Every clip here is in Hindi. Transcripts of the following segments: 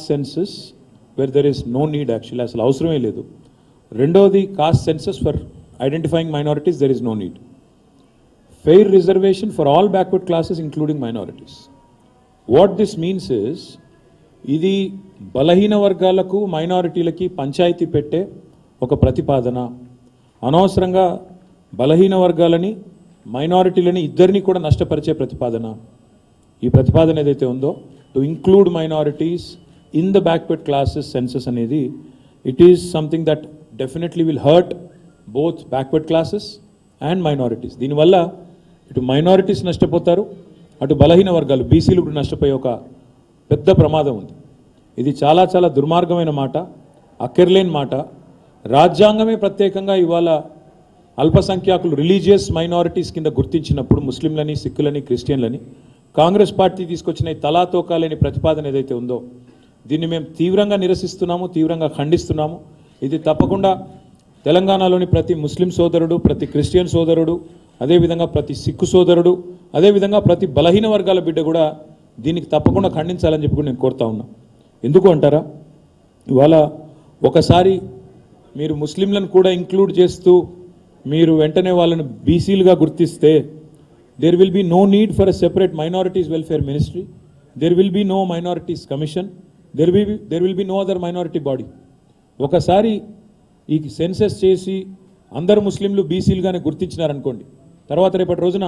caste census where there is no need actually, అసలు అవసరమే లేదు. రెండోది caste census for identifying minorities, there is no need. Fair reservation for all backward classes including minorities. What this means is, ఇది బలహీన వర్గాలకు మైనారిటీలకి పంచాయతీ పెట్టే ఒక ప్రతిపాదన. అనవసరంగా బలహీన వర్గాలని మైనారిటీలని ఇద్దరిని కూడా నష్టపరిచే ప్రతిపాదన. ఈ ప్రతిపాదన ఏదైతే ఉందో to include minorities in the backward classes census అనేది it is something that definitely will hurt both backward classes and minorities. దీనివల్ల ఇటు మైనారిటీస్ నష్టపోతారు, అటు బలహీన వర్గాలు బీసీలు కూడా నష్టపోయే ఒక పెద్ద ప్రమాదం ఉంది. ఇది చాలా చాలా దుర్మార్గమైన మాట, అక్కర్లేని మాట. రాజ్యాంగమే ప్రత్యేకంగా ఇవాళ అల్పసంఖ్యాకులు రిలీజియస్ మైనారిటీస్ కింద గుర్తించినప్పుడు ముస్లింలని, సిక్కులని, క్రిస్టియన్లని కాంగ్రెస్ పార్టీ తీసుకొచ్చిన ఈ తలాతోకా లేని ప్రతిపాదన ఏదైతే ఉందో దీన్ని మేము తీవ్రంగా నిరసిస్తున్నాము, తీవ్రంగా ఖండిస్తున్నాము. ఇది తప్పకుండా తెలంగాణలోని ప్రతి ముస్లిం సోదరుడు, ప్రతి క్రిస్టియన్ సోదరుడు, అదేవిధంగా ప్రతి సిక్కు సోదరుడు, అదేవిధంగా ప్రతి బలహీన వర్గాల బిడ్డ కూడా దీనికి తప్పకుండా ఖండించాలని చెప్పి కూడా నేను కోరుతా ఉన్నా. ఎందుకు అంటారా, ఇవాళ ఒకసారి మీరు ముస్లింలను కూడా ఇంక్లూడ్ చేస్తూ మీరు వెంటనే వాళ్ళని బీసీలుగా గుర్తిస్తే there will be no need for a separate minorities welfare ministry, there will be no minorities commission, there will be no other minority body. ఒకసారి ఈ సెన్సస్ చేసి అందరు ముస్లింలు బీసీలుగానే గుర్తించినారనుకోండి, తర్వాత రేపటి రోజున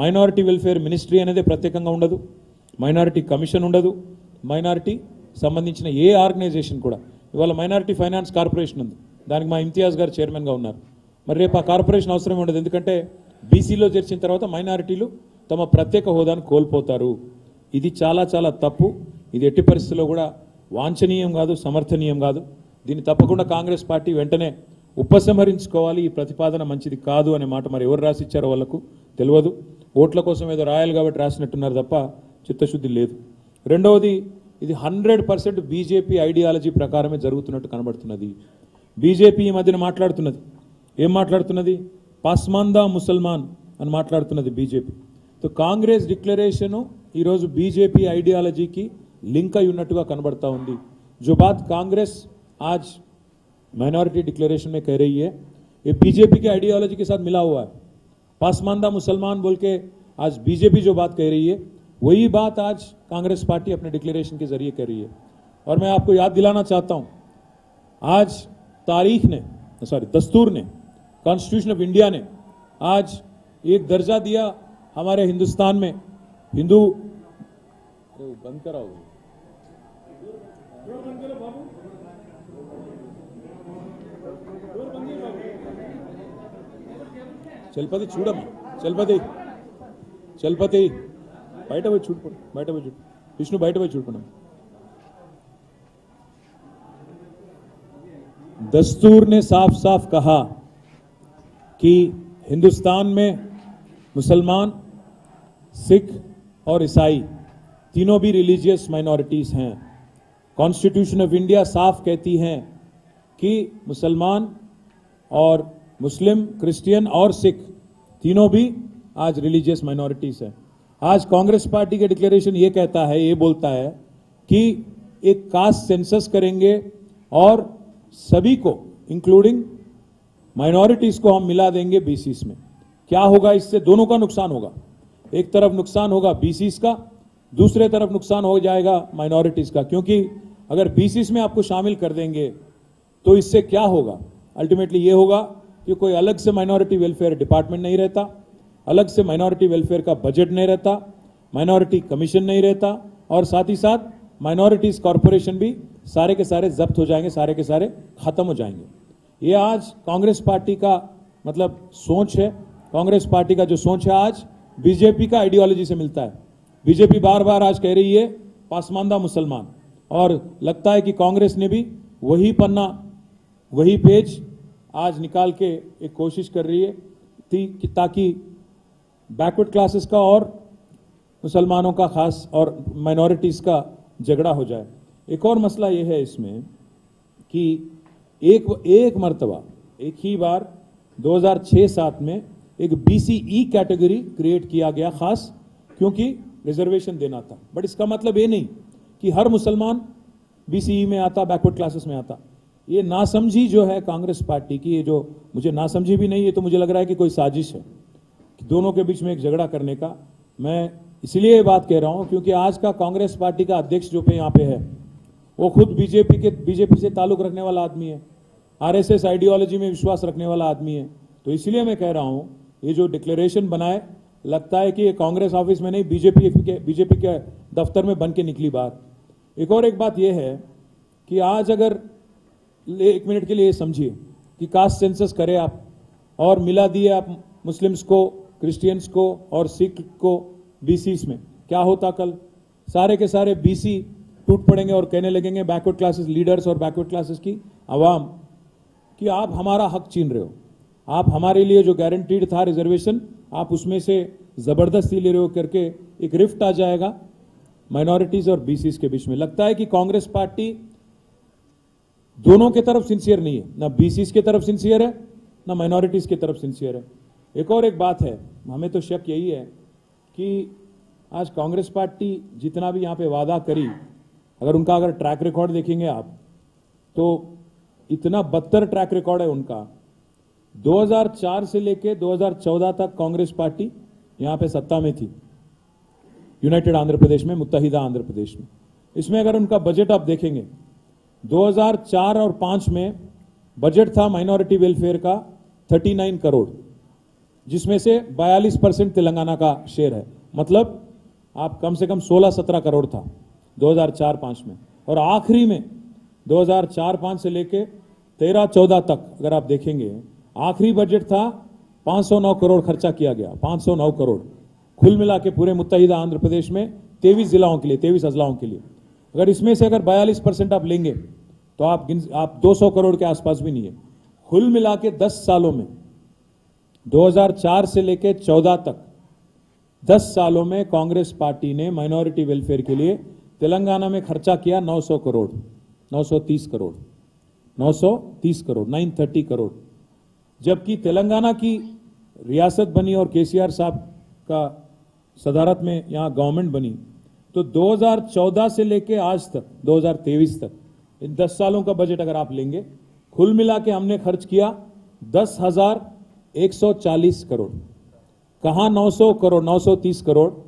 మైనారిటీ వెల్ఫేర్ మినిస్ట్రీ అనేది ప్రత్యేకంగా ఉండదు, మైనారిటీ కమిషన్ ఉండదు, మైనారిటీ సంబంధించిన ఏ ఆర్గనైజేషన్ కూడా. ఇవాళ మైనారిటీ ఫైనాన్స్ కార్పొరేషన్ ఉంది, దానికి మా ఇమ్తియాజ్ గారు చైర్మన్గా ఉన్నారు. మరి రేపు ఆ కార్పొరేషన్ అవసరం ఉండదు, ఎందుకంటే బీసీలో చేర్చిన తర్వాత మైనారిటీలు తమ ప్రత్యేక హోదాను కోల్పోతారు. ఇది చాలా చాలా తప్పు. ఇది ఎట్టి పరిస్థితుల్లో కూడా వాంఛనీయం కాదు, సమర్థనీయం కాదు. దీన్ని తప్పకుండా కాంగ్రెస్ పార్టీ వెంటనే ఉపసంహరించుకోవాలి. ఈ ప్రతిపాదన మంచిది కాదు అనే మాట మరి ఎవరు రాసిచ్చారో వాళ్ళకు తెలియదు. ఓట్ల కోసం ఏదో రాయాలి కాబట్టి రాసినట్టున్నారు తప్ప చిత్తశుద్ధి లేదు. రెండవది, ఇది 100% బీజేపీ ఐడియాలజీ ప్రకారమే జరుగుతున్నట్టు కనబడుతున్నది. బీజేపీ ఈ మధ్యన మాట్లాడుతున్నది, ఏం మాట్లాడుతున్నది, పాస్మాందా ముసల్మాన్ అని మాట్లాడుతున్నది బీజేపీ. तो కాంగ్రెస్ డిక్లరేషను ఈరోజు బీజేపీ ఐడియాలజీకి లింక్ అయి ఉన్నట్టుగా కనబడతా ఉంది. जो बात कांग्रेस आज माइनॉरिटी डिक्लेरेशन में कह रही है, ये बीजेपी के आइडियोलॉजी के साथ मिला हुआ है. पासमानदा मुसलमान बोल के आज बीजेपी जो बात कह रही है, वही बात आज कांग्रेस पार्टी अपने डिक्लेरेशन के जरिए कह रही है. और मैं आपको याद दिलाना चाहता हूं, आज दस्तूर ने, कॉन्स्टिट्यूशन ऑफ इंडिया ने आज एक दर्जा दिया हमारे हिंदुस्तान में हिंदू. बंद कराओ, చలపతి చూడమ్మా, చలపతి బయట పోయి చూడు, విష్ణు బయట పోయి చూడుకున్నాం. दस्तूर ने साफ साफ कहा कि हिंदुस्तान में मुसलमान, सिख और ईसाई तीनों भी रिलीजियस माइनॉरिटीज हैं. कॉन्स्टिट्यूशन ऑफ इंडिया साफ कहती हैं कि मुसलमान और मुस्लिम, क्रिश्चियन और सिख तीनों भी आज रिलीजियस माइनॉरिटीज हैं. आज कांग्रेस पार्टी के डिक्लेरेशन ये कहता है, ये बोलता है कि एक कास्ट सेंसस करेंगे और सभी को इंक्लूडिंग माइनॉरिटीज को हम मिला देंगे बीसीस में. क्या होगा इससे? दोनों का नुकसान होगा. एक तरफ नुकसान होगा बीसीस का, दूसरे तरफ नुकसान हो जाएगा माइनॉरिटीज का. क्योंकि अगर बीसीस में आपको शामिल कर देंगे तो इससे क्या होगा? अल्टीमेटली ये होगा कि कोई अलग से माइनॉरिटी वेलफेयर डिपार्टमेंट नहीं रहता, अलग से माइनॉरिटी वेलफेयर का बजट नहीं रहता, माइनॉरिटी कमीशन नहीं रहता, और साथ ही साथ माइनॉरिटीज कॉरपोरेशन भी सारे के सारे जब्त हो जाएंगे, सारे के सारे खत्म हो जाएंगे. ये आज कांग्रेस पार्टी का मतलब सोच है. कांग्रेस पार्टी का जो सोच है आज बीजेपी का आइडियोलॉजी से मिलता है. बीजेपी बार बार आज कह रही है पासमानदा मुसलमान, और लगता है कि कांग्रेस ने भी वही पन्ना, वही पेज आज निकाल के एक कोशिश कर रही है कि ताकि बैकवर्ड क्लासेस का और मुसलमानों का खास और माइनॉरिटीज़ का झगड़ा हो जाए. एक और मसला ये है इसमें कि एक मर्तबा, एक ही बार 2006-7 में एक BCE कैटेगरी क्रिएट किया गया खास, क्योंकि रिजर्वेशन देना था. बट इसका मतलब ये नहीं कि हर मुसलमान बीसीई में आता, बैकवर्ड क्लासेस में आता। ये नासमझी जो है कांग्रेस पार्टी की, ये जो मुझे नासमझी भी नहीं, ये तो मुझे लग रहा है कि कोई साजिश है कि दोनों के बीच में एक झगड़ा करने का। मैं इसलिए ये बात कह रहा हूं क्योंकि आज का कांग्रेस पार्टी का अध्यक्ष जो पे यहाँ पे है वो खुद बीजेपी से ताल्लुक रखने वाला आदमी है, आरएसएस आइडियोलॉजी में विश्वास रखने वाला आदमी है। तो इसलिए मैं कह रहा हूं ये जो डिक्लेरेशन बनाए, लगता है कि ये कांग्रेस ऑफिस में नहीं बीजेपी के दफ्तर में बन के निकली बात। एक बात यह है कि आज अगर 1 मिनट के लिए समझिए कि कास्ट सेंसस करे आप और मिला दिए आप मुस्लिम्स को, क्रिश्चियंस को और सिख को बीसीस में, क्या होता कल? सारे के सारे बीसी टूट पड़ेंगे और कहने लगेंगे बैकवर्ड क्लासेस लीडर्स और बैकवर्ड क्लासेस की आवाम कि आप हमारा हक छीन रहे हो, आप हमारे लिए जो गारंटीड था रिजर्वेशन आप उसमें से जबरदस्ती ले रहे हो करके एक रिफ्ट आ जाएगा माइनॉरिटीज और बीसीस के बीच में। लगता है कि कांग्रेस पार्टी दोनों के तरफ सिंसियर नहीं है, ना बीसीस के तरफ सिंसियर है ना माइनॉरिटीज की तरफ सिंसियर है। एक बात है, हमें तो शक यही है कि आज कांग्रेस पार्टी जितना भी यहां पे वादा करी, अगर ट्रैक रिकॉर्ड देखेंगे आप तो इतना बदतर ट्रैक रिकॉर्ड है उनका। 2004 से लेके 2014 तक कांग्रेस पार्टी यहां पे सत्ता में थी, यूनाइटेड आंध्र प्रदेश में, मुत्तहिदा आंध्र प्रदेश में। इसमें अगर उनका बजट आप देखेंगे 2004 और 5 में बजट था माइनॉरिटी वेलफेयर का 39 करोड़, जिसमें से 42% तेलंगाना का शेयर है। मतलब आप कम से कम 16-17 करोड़ था 2004-5 में। और आखिरी में 2004-5 से लेके 13-14 तक अगर आप देखेंगे आखिरी बजट था 509 करोड़ खर्चा किया गया, 509 करोड़ कुल मिला के पूरे मुत्तहिदा आंध्र प्रदेश में 23 जिलाओं के लिए, 23 अजलाओं के लिए। अगर इसमें से अगर 42% आप लेंगे तो आप 200 करोड़ के आसपास भी नहीं है। कुल मिला के 10 सालों में 2004 से लेके 14 तक 10 सालों में कांग्रेस पार्टी ने माइनॉरिटी वेलफेयर के लिए तेलंगाना में खर्चा किया 900 करोड़, 930 करोड़, 930 करोड़, 930 करोड़। जबकि तेलंगाना की रियासत बनी और केसीआर साहब का सदारत में यहां गवर्नमेंट बनी, तो 2014 से लेके आज तक 2023 तक इन 10 सालों का बजट अगर आप लेंगे, कुल मिला के हमने खर्च किया 10,140 करोड़। कहां 900 करोड़, 930 करोड़